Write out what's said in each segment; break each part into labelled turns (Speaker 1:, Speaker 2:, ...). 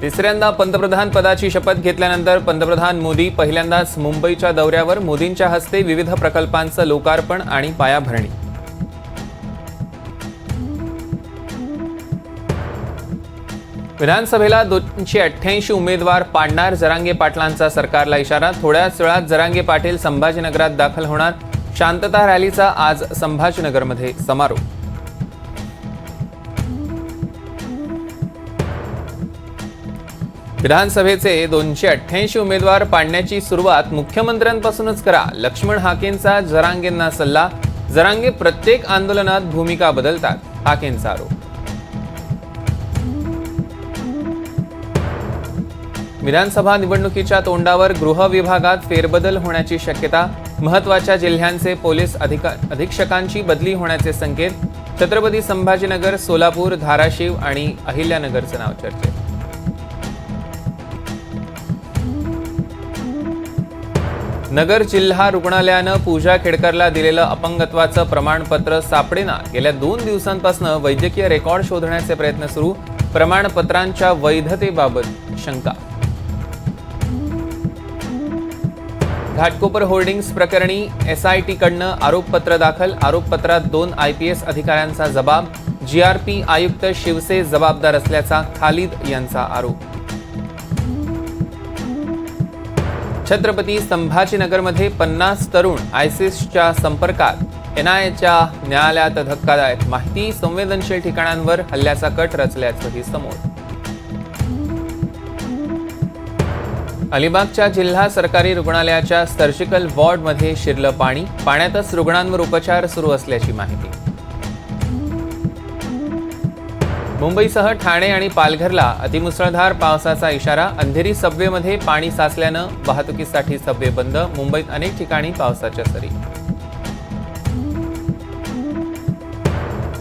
Speaker 1: तिसऱ्यांदा पंतप्रधान पदाची शपथ घेतल्यानंतर पंतप्रधान मोदी पहिल्यांदाच मुंबईच्या दौऱ्यावर. मोदींच्या हस्ते विविध प्रकल्पांचं लोकार्पण आणि पायाभरणी. विधानसभेला 288 उमेदवार पाडणार. जरांगे पाटलांचा सरकारला इशारा. थोड्याच वेळात जरांगे पाटील संभाजीनगरात दाखल होणार. शांतता रॅलीचा आज संभाजीनगरमध्ये समारोप. विधानसभेचे 288 उमेदवार पाडण्याची सुरुवात मुख्यमंत्र्यांपासूनच करा. लक्ष्मण हाकेंचा जरांगेंना सल्ला. जरांगे प्रत्येक आंदोलनात भूमिका बदलतात. हाकेंचा आरोप. विधानसभा निवडणुकीच्या तोंडावर गृह विभागात फेरबदल होण्याची शक्यता. महत्त्वाच्या जिल्ह्यांचे पोलीस अधीक्षकांची बदली होण्याचे संकेत. छत्रपती संभाजीनगर, सोलापूर, धाराशिव आणि अहिल्यानगरचं नाव चर्चेत. नगर जिल्हा रुग्णालयानं पूजा खेडकरला दिलेलं अपंगत्वाचं प्रमाणपत्र सापडेना. गेल्या 2 दिवसांपासून वैद्यकीय रेकॉर्ड शोधण्याचे प्रयत्न सुरू. प्रमाणपत्रांच्या वैधतेबाबत शंका. घाटकोपर होर्डिंग्स प्रकरणी SIT कडनं आरोपपत्र दाखल. आरोपपत्रात 2 IPS अधिकाऱ्यांचा जबाब. GRP आयुक्त शिवसे जबाबदार असल्याचा खालिद यांचा आरोप. छत्रपती संभाजीनगरमध्ये 50 तरुण ISISच्या संपर्कात. NIAच्या न्यायालयात धक्कादायक माहिती. संवेदनशील ठिकाणांवर हल्ल्याचा कट रचल्याचंही समोर. अलिबागच्या जिल्हा सरकारी रुग्णालयाच्या सर्जिकल वॉर्डमध्ये शिरलं पाणी. पाण्यातच रुग्णांवर उपचार सुरू असल्याची माहिती. मुंबईसह ठाणे आणि पालघरला अतिमुसळधार पावसाचा इशारा. अंधेरी सबवेमध्ये पाणी साचल्यानं वाहतुकीसाठी सबवे बंद. मुंबईत अनेक ठिकाणी पावसाच्या सरी.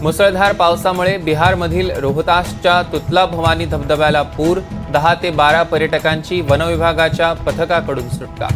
Speaker 1: मुसळधार पावसामुळे बिहारमधील रोहतासच्या तुतला भवानी धबधब्याला पूर. 10 ते 12 पर्यटकांची वनविभागाच्या पथकाकडून सुटका.